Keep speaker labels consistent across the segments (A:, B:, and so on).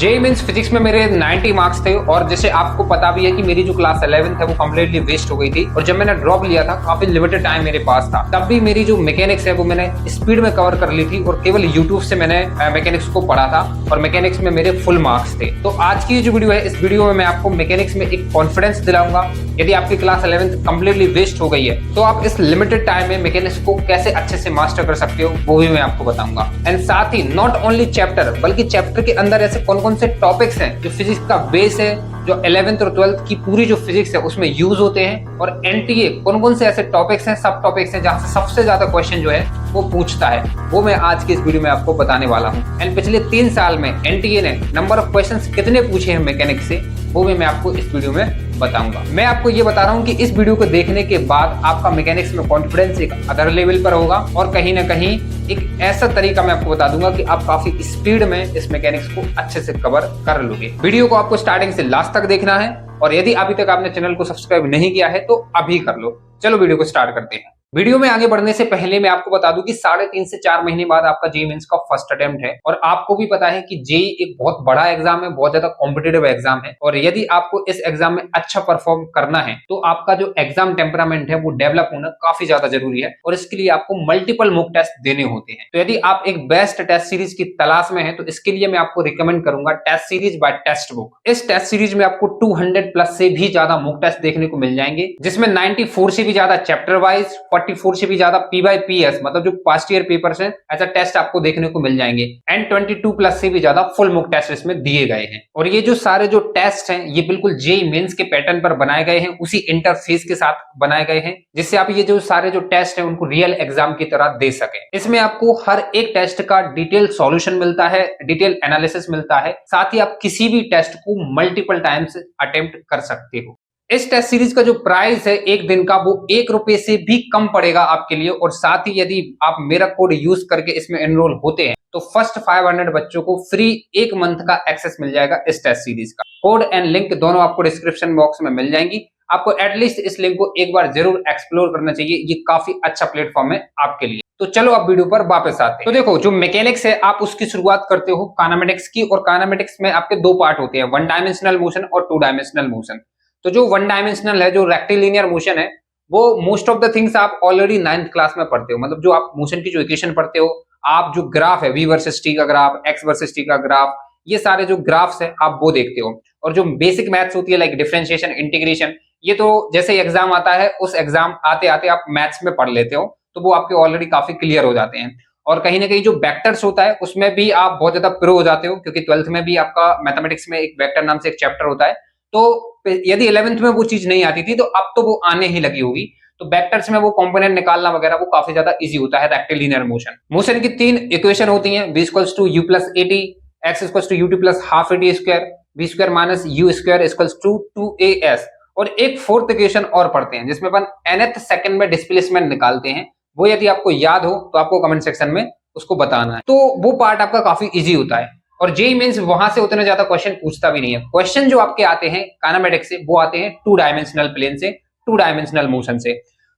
A: JEE mains physics में मेरे 90 marks थे और जैसे आपको पता भी है कि मेरी जो क्लास 11 है वो कम्प्लीटली वेस्ट हो गई थी और जब मैंने ड्रॉप लिया था काफी लिमिटेड टाइम मेरे पास था, तब भी मेरी जो मैकेनिक्स है वो मैंने स्पीड में कवर कर ली थी और केवल यूट्यूब से मैंने मैकेनिक्स को पढ़ा था और मैकेनिक्स में मेरे फुल मार्क्स थे। तो आज की जो वीडियो है, इस वीडियो में मैं आपको मैकेनिक्स में एक कॉन्फिडेंस दिलाऊंगा। यदि आपकी क्लास 11 कम्प्लीटली वेस्ट हो गई है तो आप इस लिमिटेड टाइम में मैकेनिक्स को कैसे अच्छे से मास्टर कर सकते हो वो भी मैं आपको बताऊंगा। एंड साथ ही नॉट ओनली चैप्टर बल्कि चैप्टर के अंदर ऐसे कौन कौन से टॉपिक्स हैं जो फिजिक्स का बेस है, जो 11th और 12th की पूरी जो फिजिक्स है उसमें यूज होते हैं, और एनटीए कौन कौन से ऐसे टॉपिक्स हैं, सब टॉपिक्स हैं जहां से सबसे ज्यादा क्वेश्चन जो है वो पूछता है, वो मैं आज की इस वीडियो में आपको बताने वाला हूं। एंड पिछले 3 साल में एनटीए ने नंबर ऑफ क्वेश्चंस कितने पूछे हैं मैकेनिक्स से, वो भी मैं आपको इस वीडियो में बताऊंगा। मैं आपको ये बता रहा हूँ कि इस वीडियो को देखने के बाद आपका मैकेनिक्स में कॉन्फिडेंस एक अदर लेवल पर होगा और कहीं ना कहीं एक ऐसा तरीका मैं आपको बता दूंगा कि आप काफी स्पीड में इस मैकेनिक्स को अच्छे से कवर कर लोगे। वीडियो को आपको स्टार्टिंग से लास्ट तक देखना है और यदि अभी तक आपने चैनल को सब्सक्राइब नहीं किया है तो अभी कर लो। चलो वीडियो को स्टार्ट करते हैं। वीडियो में आगे बढ़ने से पहले मैं आपको बता दूं कि 3.5 से 4 महीने बाद आपका जेईई मेंस का फर्स्ट अटेम्प्ट है और आपको भी पता है कि जेईई एक बहुत बड़ा एग्जाम है, बहुत ज्यादा कॉम्पिटिटिव एग्जाम है और यदि आपको इस एग्जाम में अच्छा परफॉर्म करना है तो आपका जो एग्जाम टेम्परामेंट है वो डेवलप होना काफी ज्यादा जरूरी है और इसके लिए आपको मल्टीपल मॉक टेस्ट देने होते हैं। तो यदि आप एक बेस्ट टेस्ट सीरीज की तलाश में है तो इसके लिए मैं आपको रिकमेंड करूंगा test series by test book. इस टेस्ट सीरीज में आपको 200 प्लस से भी ज्यादा मॉक टेस्ट देखने को मिल जाएंगे, जिसमें 94 से भी ज्यादा चैप्टर वाइज, 44 से भी ज्यादा पी बाई पी एस मतलब जो पास्ट ईयर पेपर्स हैं ऐसा टेस्ट आपको देखने को मिल जाएंगे एंड 22 प्लस से भी ज्यादा फुल मॉक टेस्ट इसमें दिए गए हैं। और ये जो सारे जो टेस्ट हैं ये बिल्कुल जेईई मेंस के पैटर्न पर बनाए गए हैं, उसी इंटरफेस के साथ बनाए गए हैं जिससे आप ये जो सारे जो टेस्ट हैं उनको रियल एग्जाम की तरह दे सके। इसमें आपको हर एक टेस्ट का डिटेल सॉल्यूशन मिलता है, डिटेल एनालिसिस मिलता है, साथ ही आप किसी भी टेस्ट को मल्टीपल टाइम्स अटेम्प्ट कर सकते हो। इस टेस्ट सीरीज का जो प्राइस है एक दिन का वो ₹1 से भी कम पड़ेगा आपके लिए और साथ ही यदि आप मेरा कोड यूज करके इसमें एनरोल होते हैं तो फर्स्ट 500 बच्चों को फ्री 1 मंथ का एक्सेस मिल जाएगा इस टेस्ट सीरीज का। कोड एंड लिंक दोनों आपको डिस्क्रिप्शन बॉक्स में मिल जाएंगी। आपको एटलीस्ट इस लिंक को एक बार जरूर एक्सप्लोर करना चाहिए, ये काफी अच्छा प्लेटफॉर्म है आपके लिए। तो चलो अब वीडियो पर वापस आते हैं। तो देखो जो मैकेनिक्स है आप उसकी शुरुआत करते हो काइनेमेटिक्स की और काइनेमेटिक्स में आपके 2 पार्ट होते हैं, 1 डायमेंशनल मोशन और 2 डायमेंशनल मोशन। तो जो 1 डायमेंशनल है, जो रेक्टिलिनियर मोशन है, वो मोस्ट ऑफ द थिंग्स आप ऑलरेडी 9th क्लास में पढ़ते हो। मतलब जो आप मोशन की जो इक्वेशन पढ़ते हो, आप जो ग्राफ है v वर्सेस t का ग्राफ, x वर्सेस t का ग्राफ, ये सारे जो ग्राफ्स है आप वो देखते हो। और जो बेसिक मैथ्स होती है लाइक डिफरेंशिएशन, इंटीग्रेशन, ये तो जैसे ही एग्जाम आता है उस एग्जाम आते आते आप मैथ्स में पढ़ लेते हो तो वो आपके ऑलरेडी काफी क्लियर हो जाते हैं। और कहीं ना कहीं जो वेक्टर्स होता है उसमें भी आप बहुत ज्यादा प्रो हो जाते हो क्योंकि 12th में भी आपका मैथमेटिक्स में एक वेक्टर नाम से एक चैप्टर होता है। तो यदि 11th में वो चीज नहीं आती थी तो अब तो वो आने ही लगी होगी। तो वेक्टर्स में वो कंपोनेंट निकालना वगैरह वो काफी ज्यादा इजी होता है रेक्टिलिनियर मोशन। मोशन की 3 इक्वेशन होती हैं, v equals to u plus at, x equals to ut plus half at square, v square minus u square equals to 2as। और एक 4th इक्वेशन और पढ़ते हैं जिसमें अपन nth सेकंड में डिस्प्लेसमेंट निकालते हैं। वो यदि आपको याद हो तो आपको कमेंट सेक्शन में उसको बताना है। तो वो पार्ट आपका काफी इजी होता है और जेईई मेंस वहां से उतने ज्यादा क्वेश्चन पूछता भी नहीं है। क्वेश्चन जो आपके आते हैं काइनेमेटिक्स से वो आते हैं 2 डायमेंशनल प्लेन से, 2 डायमेंशनल मोशन से।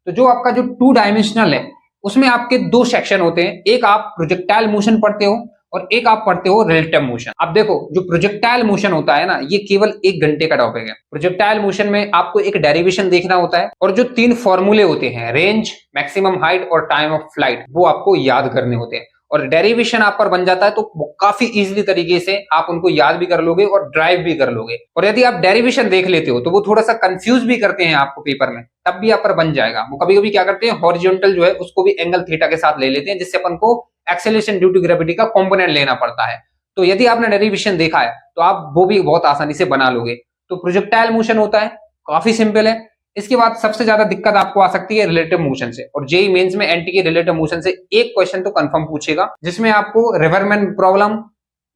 A: तो जो आपका जो 2 डायमेंशनल है उसमें आपके 2 सेक्शन होते हैं, एक आप प्रोजेक्टाइल मोशन पढ़ते हो और एक आप पढ़ते हो रिलेटिव मोशन। अब देखो जो प्रोजेक्टाइल मोशन होता है ना, ये केवल 1 घंटे का टॉपिक है। प्रोजेक्टाइल मोशन में आपको एक डेरिवेशन देखना होता है और जो 3 फॉर्मूले होते हैं, रेंज, मैक्सिमम हाइट और टाइम ऑफ फ्लाइट, वो आपको याद करने होते हैं। और डेरिवेशन आप पर बन जाता है तो काफी इजीली तरीके से आप उनको याद भी कर लोगे और ड्राइव भी कर लोगे। और यदि आप डेरिवेशन देख लेते हो तो वो थोड़ा सा कंफ्यूज भी करते हैं आपको पेपर में, तब भी आप पर बन जाएगा। वो कभी कभी क्या करते हैं, हॉरिजॉन्टल जो है उसको भी एंगल थीटा के साथ ले लेते हैं जिससे अपन को एक्सेलरेशन ड्यू टू ग्रेविटी का कंपोनेंट लेना पड़ता है। तो यदि आपने डेरिवेशन देखा है तो आप वो भी बहुत आसानी से बना लोगे। तो प्रोजेक्टाइल मोशन होता है, काफी सिंपल है। इसके बाद सबसे ज्यादा दिक्कत आपको आ सकती है रिलेटिव मोशन से और जेईई मेंस में एनटीए रिलेटिव मोशन से एक क्वेश्चन तो कंफर्म पूछेगा जिसमें आपको river man problem,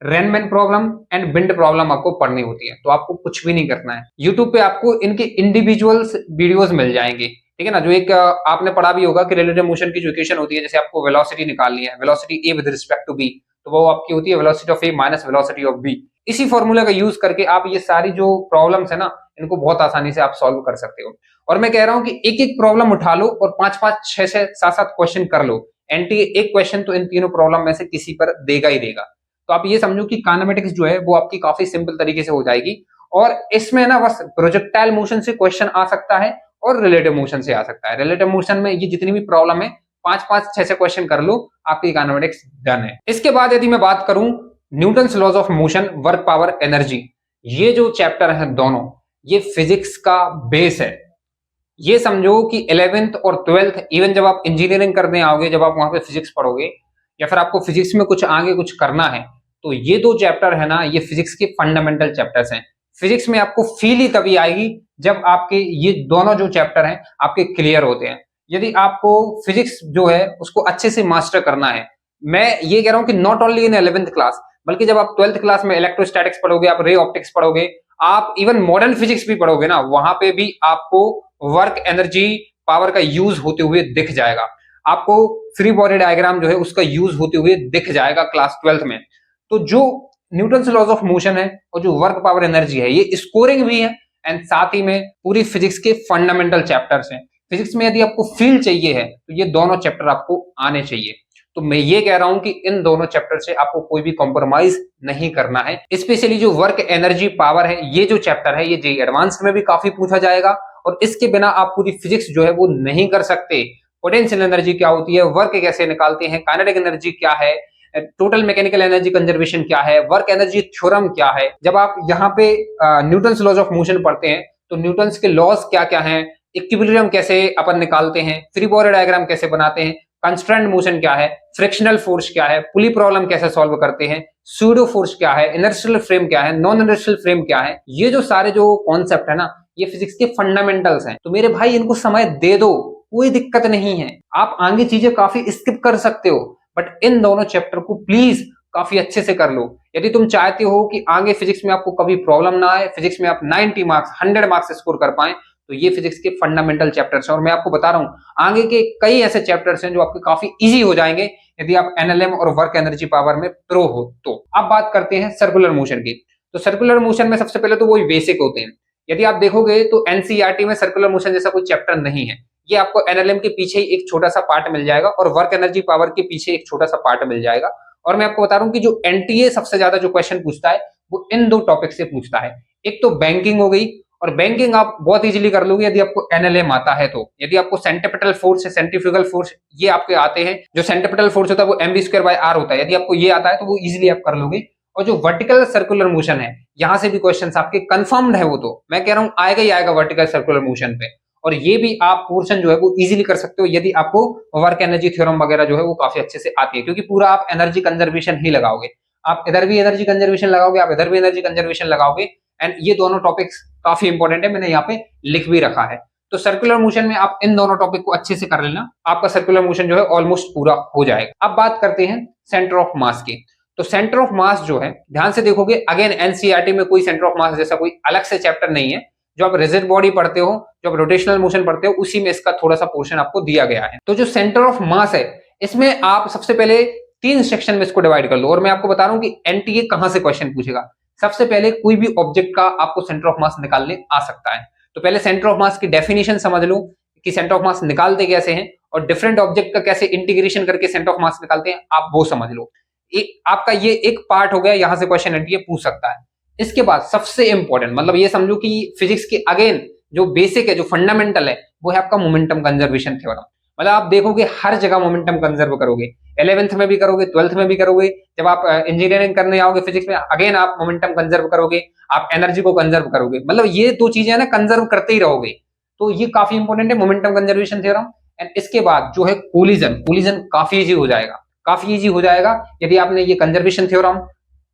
A: rain man problem and wind problem आपको पढ़नी होती है। तो आपको कुछ भी नहीं करना है, यूट्यूब पे आपको इनके इंडिविजुअल वीडियोस मिल जाएंगे, ठीक है ना। जो एक आपने पढ़ा भी होगा कि रिलेटिव मोशन की जो इक्वेशन होती है, जैसे आपको वेलोसिटी निकालनी है, velocity a with respect to b, तो वो आपकी होती है velocity of a minus velocity of b। इसी फॉर्मूला का यूज करके आप ये सारी जो प्रॉब्लम्स है ना इनको बहुत आसानी से आप सॉल्व कर सकते हो। और मैं कह रहा हूं कि एक एक प्रॉब्लम उठा लो और 5-5, 6-6, 7-7 क्वेश्चन कर लो। एनटीए एक क्वेश्चन तो इन तीनों प्रॉब्लम में से किसी पर देगा ही देगा। तो आप ये समझो कि काइनेमेटिक्स जो है वो आपकी काफी सिंपल तरीके से हो जाएगी। और इसमें ना बस प्रोजेक्टाइल मोशन से क्वेश्चन आ सकता है और रिलेटिव मोशन से आ सकता है। रिलेटिव मोशन में ये जितनी भी प्रॉब्लम है 5-5 6 क्वेश्चन कर लो, आपकी काइनेमेटिक्स डन है। इसके बाद यदि मैं बात करूं Newton's laws of motion, work, power, energy, ये जो चैप्टर है दोनों, ये फिजिक्स का बेस है। ये समझो कि 11th और 12th, इवन जब आप इंजीनियरिंग करने आओगे, जब आप वहां पे फिजिक्स पढ़ोगे या फिर आपको फिजिक्स में कुछ आगे कुछ करना है, तो ये दो चैप्टर है ना, ये फिजिक्स के फंडामेंटल चैप्टर्स हैं। फिजिक्स में आपको फील ही तभी आएगी जब आपके ये दोनों जो चैप्टर हैं आपके क्लियर होते हैं। यदि आपको फिजिक्स जो है उसको अच्छे से मास्टर करना है, मैं ये कह रहा हूं कि not only in 11th class, बल्कि जब आप 12th क्लास में इलेक्ट्रोस्टैटिक्स पढ़ोगे, आप रे ऑप्टिक्स पढ़ोगे, आप इवन मॉडर्न फिजिक्स भी पढ़ोगे ना, वहां पे भी आपको वर्क, एनर्जी, पावर का यूज होते हुए दिख जाएगा। आपको फ्री बॉडी डायग्राम जो है उसका यूज होते हुए दिख जाएगा क्लास 12th में। तो जो न्यूटन्स लॉज ऑफ मोशन है और जो वर्क, पावर, एनर्जी है, ये स्कोरिंग भी है एंड साथ ही में पूरी फिजिक्स के फंडामेंटल चैप्टर्स हैं। फिजिक्स में यदि आपको फील चाहिए है तो ये दोनों चैप्टर आपको आने चाहिए। तो मैं ये कह रहा हूं कि इन दोनों चैप्टर से आपको कोई भी कॉम्प्रोमाइज नहीं करना है। स्पेशली जो वर्क, एनर्जी, पावर है, ये जो चैप्टर है ये जेईई एडवांस्ड में भी काफी पूछा जाएगा और इसके बिना आप पूरी फिजिक्स जो है वो नहीं कर सकते। पोटेंशियल एनर्जी क्या होती है, वर्क कैसे निकालते हैं, काइनेटिक एनर्जी क्या है, टोटल मैकेनिकल एनर्जी कंजर्वेशन क्या है, वर्क एनर्जी थ्योरम क्या है। जब आप यहाँ पे न्यूटन्स लॉज ऑफ मोशन पढ़ते हैं तो न्यूटन्स के लॉज क्या क्या हैं, इक्विलिब्रियम कैसे अपन निकालते हैं, फ्री बॉडी डायग्राम कैसे बनाते हैं, कंस्ट्रेंट मोशन क्या है, फ्रिक्शनल फोर्स क्या है, पुली प्रॉब्लम कैसे सॉल्व करते हैं, सूडो फोर्स क्या है, इनर्शियल फ्रेम क्या है, नॉन इनर्शियल फ्रेम क्या है, ये जो सारे जो कॉन्सेप्ट है ना, ये फिजिक्स के फंडामेंटल्स हैं। तो मेरे भाई इनको समय दे दो, कोई दिक्कत नहीं है। आप आगे चीजें काफी स्किप कर सकते हो, बट इन दोनों चैप्टर को प्लीज काफी अच्छे से कर लो। यदि तुम चाहते हो कि आगे फिजिक्स में आपको कभी प्रॉब्लम ना आए, फिजिक्स में आप 90 मार्क्स 100 मार्क्स स्कोर कर पाए, तो ये फिजिक्स के फंडामेंटल चैप्टर्स हैं। और मैं आपको बता रहा हूं आगे के कई ऐसे चैप्टर्स हैं जो आपके काफी इजी हो जाएंगे यदि आप एनएलएम और वर्क, एनर्जी, पावर में प्रो हो तो। अब बात करते हैं सर्कुलर मोशन की। तो सर्कुलर मोशन में सबसे पहले तो वही बेसिक होते हैं। यदि आप देखोगे तो एनसीईआरटी में सर्कुलर मोशन जैसा कोई चैप्टर नहीं है। ये आपको एनएलएम के पीछे ही एक छोटा सा पार्ट मिल जाएगा और वर्क, एनर्जी, पावर के पीछे एक छोटा सा पार्ट मिल जाएगा। और मैं आपको बता रहा हूं कि जो एनटीए सबसे ज्यादा जो क्वेश्चन पूछता है वो इन दो टॉपिक से पूछता है। एक तो बैंकिंग हो गई, और बैंकिंग आप बहुत इजीली कर लोगे यदि आपको एनएलएम आता है तो। यदि आपको सेंट्रीपिटल फोर्स है, सेंट्रीफ्यूगल फोर्स, ये आपके आते हैं। जो सेंट्रीपिटल फोर्स होता है वो mv²/r होता है। यदि आपको ये आता है तो वो इजीली आप कर लोगे। और जो वर्टिकल सर्कुलर मोशन है, यहां से भी क्वेश्चंस आपके कंफर्म्ड है। वो तो मैं कह रहा हूं आएगा ही आएगा वर्टिकल सर्कुलर मोशन पे। और ये भी आप पोर्शन जो है वो इजीली कर सकते हो यदि आपको वर्क, एनर्जी थ्योरम वगैरह जो है वो काफी अच्छे से आती है, क्योंकि पूरा आप एनर्जी कंजर्वेशन ही लगाओगे। आप इधर भी एनर्जी कंजर्वेशन लगाओगे, आप इधर भी एनर्जी कंजर्वेशन लगाओगे। एंड ये दोनों टॉपिक्स काफी इंपॉर्टेंट है, मैंने यहाँ पे लिख भी रखा है। तो सर्कुलर मोशन में आप इन दोनों टॉपिक को अच्छे से कर लेना, आपका सर्कुलर मोशन जो है ऑलमोस्ट पूरा हो जाएगा। अब बात करते हैं सेंटर ऑफ मास की। तो सेंटर ऑफ मास जो है, ध्यान से देखोगे, अगेन एनसीईआरटी में कोई सेंटर ऑफ मास जैसा कोई अलग से चैप्टर नहीं है। जो आप रिजिड बॉडी पढ़ते हो, जो आप रोटेशनल मोशन पढ़ते हो, उसी में इसका थोड़ा सा पोर्शन आपको दिया गया है। तो जो सेंटर ऑफ मास है, इसमें आप सबसे पहले 3 सेक्शन में इसको डिवाइड कर लो। और मैं आपको बता रहा हूं कि एनटीए कहां से क्वेश्चन पूछेगा। सबसे पहले कोई भी ऑब्जेक्ट का आपको सेंटर ऑफ मास निकालने आ सकता है। तो पहले सेंटर ऑफ मास की डेफिनेशन समझ लो कि सेंटर ऑफ मास निकालते कैसे हैं, और डिफरेंट ऑब्जेक्ट का कैसे इंटीग्रेशन करके सेंटर ऑफ मास निकालते हैं, आप वो समझ लो। आपका ये एक पार्ट हो गया, यहां से क्वेश्चन एनटीए पूछ सकता है। इसके बाद सबसे इंपॉर्टेंट, मतलब ये समझो कि फिजिक्स के अगेन जो बेसिक है, जो फंडामेंटल है, वो है आपका मोमेंटम कंजर्वेशन थ्योरम। मतलब आप देखोगे हर जगह मोमेंटम कंजर्व करोगे, 11th में भी करोगे, 12th में भी करोगे। जब आप इंजीनियरिंग करने आओगे फिजिक्स में, अगेन आप मोमेंटम कंजर्व करोगे, आप एनर्जी को कंजर्व करोगे। मतलब ये 2 चीजें ना कंजर्व करते ही रहोगे। तो ये काफी इंपॉर्टेंट है, मोमेंटम कंजर्वेशन थ्योरम। एंड इसके बाद जो है कोलिजन काफी इजी हो जाएगा, काफी इजी हो जाएगा यदि आपने ये conservation theorem,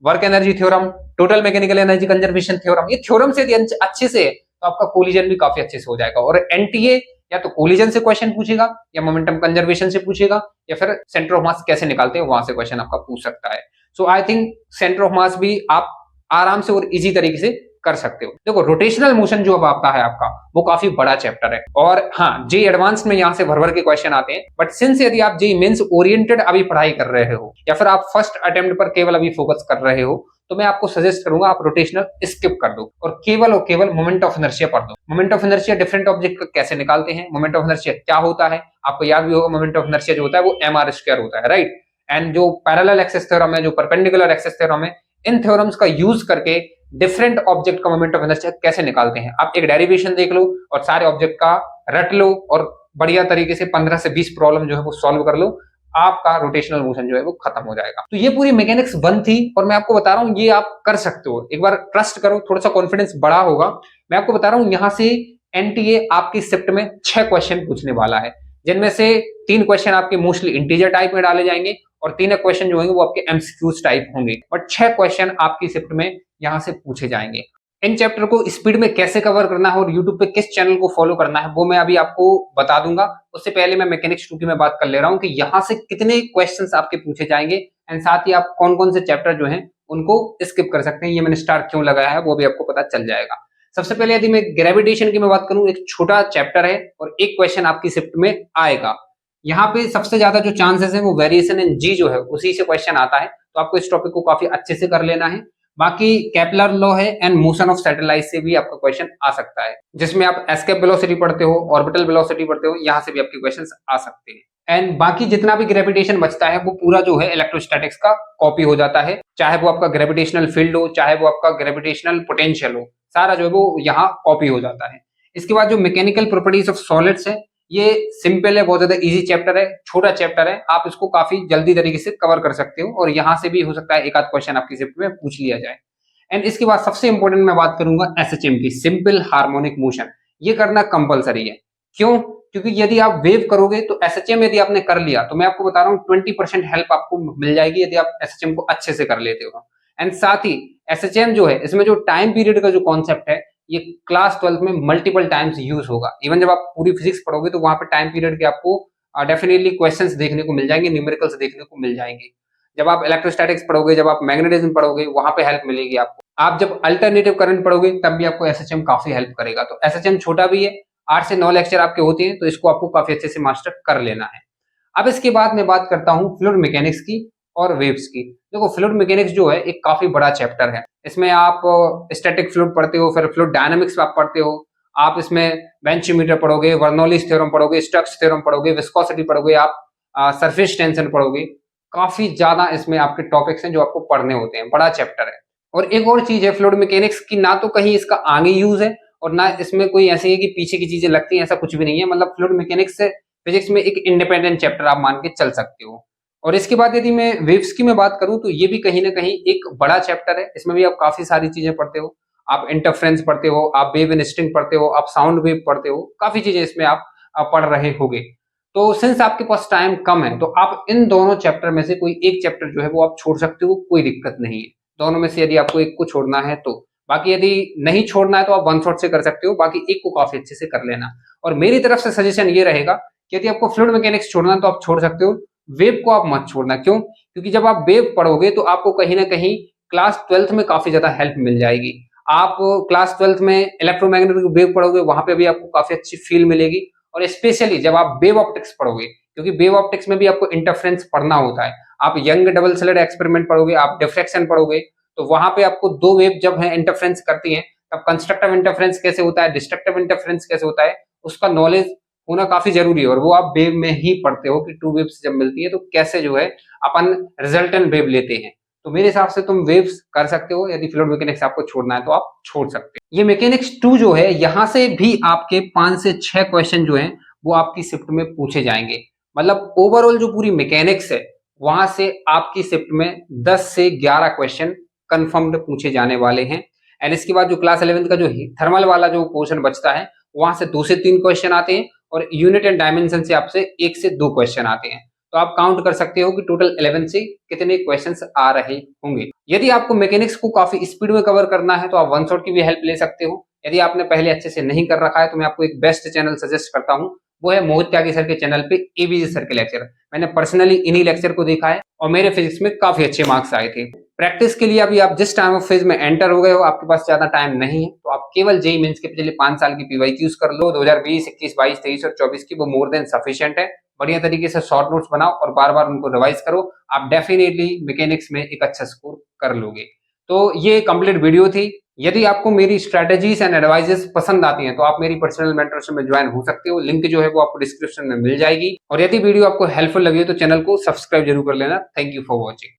A: work energy theorem, total mechanical energy conservation theorem, ये थ्योरम से अच्छे से, तो आपका कोलिजन भी काफी अच्छे से हो जाएगा। और एनटीए या तो कोलिजन से क्वेश्चन पूछेगा, या मोमेंटम कंजर्वेशन से पूछेगा, या फिर सेंटर ऑफ मास कैसे निकालते हैं वहां से क्वेश्चन आपका पूछ सकता है। So I think centre of mass भी आप आराम से और इजी तरीके से कर सकते हो। देखो रोटेशनल मोशन जो अब आपका है, आपका वो काफी बड़ा चैप्टर है। और हाँ, जेईई एडवांस में यहाँ से भर के क्वेश्चन आते हैं। बट सिंस यदि आप जेईई मेंस ओरिएंटेड अभी पढ़ाई कर रहे हो, या फिर आप फर्स्ट अटेम्प्ट पर केवल अभी फोकस कर रहे हो, तो मैं आपको सजेस्ट करूंगा आप रोटेशनल स्किप कर दो और केवल मोमेंट ऑफ इनर्शिया पढ़ दो। Moment of inertia different object का कैसे निकालते हैं, मोमेंट ऑफ इनर्शिया क्या होता है, आपको याद भी होगा मोमेंट ऑफ इनर्शिया जो होता है वो mr² होता है, राइट। एंड जो पैरेलल एक्सिस थ्योरम है, जो परपेंडिकुलर एक्सिस थ्योरम है, इन थ्योरम्स का यूज करके डिफरेंट ऑब्जेक्ट का मोमेंट ऑफ इनर्शिया कैसे निकालते हैं। आप एक डेरिवेशन देख लो और सारे ऑब्जेक्ट का रट लो और बढ़िया तरीके से 15 से 20 प्रॉब्लम जो है वो सॉल्व कर लो, आपका रोटेशनल मोशन जो है वो खत्म हो जाएगा। तो ये पूरी मैकेनिक्स 1 थी और मैं आपको बता रहा हूं ये आप कर सकते हो, एक बार ट्रस्ट करो, थोड़ा सा कॉन्फिडेंस बढ़ा होगा। मैं आपको बता रहा हूं यहां से एनटीए आपकी शिफ्ट में 6 क्वेश्चन पूछने वाला है, जिनमें से 3 क्वेश्चन आपके मोस्टली इंटीजर टाइप में डाले जाएंगे और 3 क्वेश्चन जो होंगे वो आपके एमसीक्यूज टाइप होंगे, बट 6 क्वेश्चन आपकी शिफ्ट में यहां से पूछे जाएंगे। इन चैप्टर को स्पीड में कैसे कवर करना है और यूट्यूब पे किस चैनल को फॉलो करना है वो मैं अभी आपको बता दूंगा। उससे पहले मैं मैकेनिक्स 2 की मैं बात कर ले रहा हूं कि यहां से कितने क्वेश्चंस आपके पूछे जाएंगे एंड साथ ही आप कौन कौन से चैप्टर जो हैं उनको स्किप कर सकते हैं। ये मैंने स्टार क्यों लगाया है वो भी आपको पता चल जाएगा। सबसे पहले यदि मैं ग्रेविटेशन की मैं बात करूं, एक छोटा चैप्टर है और एक क्वेश्चन आपकी शिफ्ट में आएगा। यहाँ पे सबसे ज्यादा जो चांसेस है वो वेरिएशन इन जी जो है उसी से क्वेश्चन आता है, तो आपको इस टॉपिक को काफी अच्छे से कर लेना है। बाकी केपलर लॉ है एंड मोशन ऑफ सैटेलाइट से भी आपका क्वेश्चन आ सकता है, जिसमें आप एस्केप वेलोसिटी पढ़ते हो, ऑर्बिटल वेलोसिटी पढ़ते हो, यहां से भी आपके क्वेश्चंस आ सकते हैं। एंड बाकी जितना भी ग्रेविटेशन बचता है वो पूरा जो है इलेक्ट्रोस्टैटिक्स का कॉपी हो जाता है, चाहे वो आपका ग्रेविटेशनल फील्ड हो, चाहे वो आपका ग्रेविटेशनल पोटेंशियल हो, सारा जो है वो यहाँ कॉपी हो जाता है। इसके बाद जो मैकेनिकल प्रॉपर्टीज ऑफ सॉलिड्स है, ये सिंपल है, बहुत ज्यादा इजी चैप्टर है, छोटा चैप्टर है, आप इसको काफी जल्दी तरीके से कवर कर सकते हो और यहां से भी हो सकता है एक आध क्वेश्चन आपकी शिफ्ट में पूछ लिया जाए। एंड इसके बाद सबसे इंपॉर्टेंट मैं बात करूंगा एसएचएम की, सिंपल हार्मोनिक मोशन। ये करना कंपलसरी है, क्यों? क्योंकि यदि आप वेव करोगे तो एसएचएम यदि आपने कर लिया तो मैं आपको बता रहा हूँ 20% हेल्प आपको मिल जाएगी यदि आप एसएचएम को अच्छे से कर लेते हो। एंड साथ ही एसएचएम जो है इसमें जो टाइम पीरियड का जो कॉन्सेप्ट है ये क्लास 12 में मल्टीपल टाइम्स यूज होगा। इवन जब आप पूरी फिजिक्स पढ़ोगे तो वहां पे टाइम पीरियड के आपको डेफिनेटली क्वेश्चंस देखने को मिल जाएंगे, न्यूमेरिकल्स देखने को मिल जाएंगे। जब आप इलेक्ट्रोस्टैटिक्स पढ़ोगे, जब आप मैग्नेटिज्म पढ़ोगे, वहां पे हेल्प मिलेगी आपको। आप जब अल्टरनेटिव करंट पढ़ोगे तब भी आपको एसएचएम काफी हेल्प करेगा। तो एसएचएम छोटा भी है, 8 से 9 लेक्चर आपके होते हैं, तो इसको आपको काफी अच्छे से मास्टर कर लेना है। अब इसके बाद मैं बात करता हूँ फ्लूइड मैकेनिक्स की और वेव्स की। देखो फ्लूइड मैकेनिक्स जो है एक काफी बड़ा चैप्टर है, इसमें आप स्टैटिक फ्लूइड पढ़ते हो, फिर फ्लूइड डायनामिक्स आप पढ़ते हो, आप इसमें बेंचोमीटर पढ़ोगे, बर्नौलीज थ्योरम पढ़ोगे, स्टोक्स थ्योरम पढ़ोगे, विस्कोसिटी पढ़ोगे, आप सरफेस टेंशन पढ़ोगे। काफी ज्यादा इसमें आपके टॉपिक्स हैं जो आपको पढ़ने होते हैं, बड़ा चैप्टर है। और एक और चीज है फ्लूइड मैकेनिक्स की, ना तो कहीं इसका आगे यूज है और ना इसमें कोई ऐसी है कि पीछे की चीजें लगती हैं, ऐसा कुछ भी नहीं है। मतलब फ्लूइड मैकेनिक्स से फिजिक्स में एक इंडिपेंडेंट चैप्टर आप मान के चल सकते हो। और इसके बाद यदि मैं वेव्स की मैं बात करूं तो ये भी कहीं ना कहीं एक बड़ा चैप्टर है, इसमें भी आप काफी सारी चीजें पढ़ते हो। आप इंटरफ्रेंस पढ़ते हो, आप वेव इन स्ट्रिंग पढ़ते हो, आप साउंड वेव पढ़ते हो, काफी चीजें इसमें आप पढ़ रहे होगे। तो सिंस आपके पास टाइम कम है तो आप इन दोनों चैप्टर में से कोई एक चैप्टर जो है वो आप छोड़ सकते हो, कोई दिक्कत नहीं है। दोनों में से यदि आपको एक को छोड़ना है तो, बाकी यदि नहीं छोड़ना है तो आप वन शॉट से कर सकते हो, बाकी एक को काफी अच्छे से कर लेना। और मेरी तरफ से सजेशन ये रहेगा कि यदि आपको फ्लूइड मैकेनिक्स छोड़ना है तो आप छोड़ सकते हो, वेव को आप मत छोड़ना। क्यों? क्योंकि जब आप वेव पढ़ोगे तो आपको कहीं ना कहीं क्लास 12th में काफी ज्यादा हेल्प मिल जाएगी। आप क्लास 12th में इलेक्ट्रोमैग्नेटिक वेव पढ़ोगे, वहां पे भी आपको काफी अच्छी फील मिलेगी। और स्पेशली जब आप वेव ऑप्टिक्स पढ़ोगे, क्योंकि वेव ऑप्टिक्स में भी आपको इंटरफ्रेंस पढ़ना होता है, आप यंग डबल स्लिट एक्सपेरिमेंट पढ़ोगे, आप डिफ्रैक्शन पढ़ोगे, तो वहां पे आपको दो वेव जब है इंटरफ्रेंस करती हैं तब कंस्ट्रक्टिव इंटरफ्रेंस कैसे होता है, डिस्ट्रक्टिव इंटरफ्रेंस कैसे होता है, उसका नॉलेज होना काफी जरूरी है। और वो आप वेव में ही पढ़ते हो कि टू वेव्स जब मिलती है तो कैसे जो है अपन रिजल्टेंट वेव लेते हैं। तो मेरे हिसाब से तुम वेव्स कर सकते हो, यदि फ्लूइड मैकेनिक्स आपको छोड़ना है तो आप छोड़ सकते हो। ये मैकेनिक्स 2 जो है यहाँ से भी आपके 5 से 6 क्वेश्चन जो हैं वो आपकी शिफ्ट में पूछे जाएंगे। मतलब ओवरऑल जो पूरी मैकेनिक्स है वहां से आपकी शिफ्ट में 10 से 11 क्वेश्चन कंफर्म्ड पूछे जाने वाले हैं। एंड इसके बाद जो क्लास 11th का जो थर्मल वाला जो पोर्शन बचता है वहां से 2 से 3 क्वेश्चन आते हैं और यूनिट एंड डायमेंशन से आपसे 1 से 2 क्वेश्चन आते हैं। तो आप काउंट कर सकते हो कि टोटल 11 से कितने क्वेश्चंस आ रहे होंगे। यदि आपको मैकेनिक्स को काफी स्पीड में कवर करना है तो आप वन शॉट की भी हेल्प ले सकते हो। यदि आपने पहले अच्छे से नहीं कर रखा है तो मैं आपको एक बेस्ट चैनल सजेस्ट करता हूँ, वो है मोहित त्यागी सर के चैनल पे एबीजी सर के लेक्चर। मैंने पर्सनली इन्हीं लेक्चर को देखा है और मेरे फिजिक्स में काफी अच्छे मार्क्स आए थे। प्रैक्टिस के लिए अभी आप जिस टाइम ऑफ फेज में एंटर हो गए हो, आपके पास ज्यादा टाइम नहीं है, तो आप केवल जेईई मेंस के पिछले 5 साल की पीवाईक्यूज कर लो, 2020, 21, 22, 23 और 24 की, वो मोर देन सफिशिएंट है। बढ़िया तरीके से शॉर्ट नोट्स बनाओ और बार बार उनको रिवाइज करो, आप डेफिनेटली मैकेनिक्स में एक अच्छा स्कोर कर लोगे। तो ये कंप्लीट वीडियो थी। यदि आपको मेरी स्ट्रेटेजीज एंड एडवाइजेस पसंद आती हैं तो आप मेरी पर्सनल मेंटरशिप में ज्वाइन हो सकते हो। लिंक जो है वो आपको डिस्क्रिप्शन में मिल जाएगी। और यदि वीडियो आपको हेल्पफुल लगी तो चैनल को सब्सक्राइब जरूर कर लेना। Thank you for watching.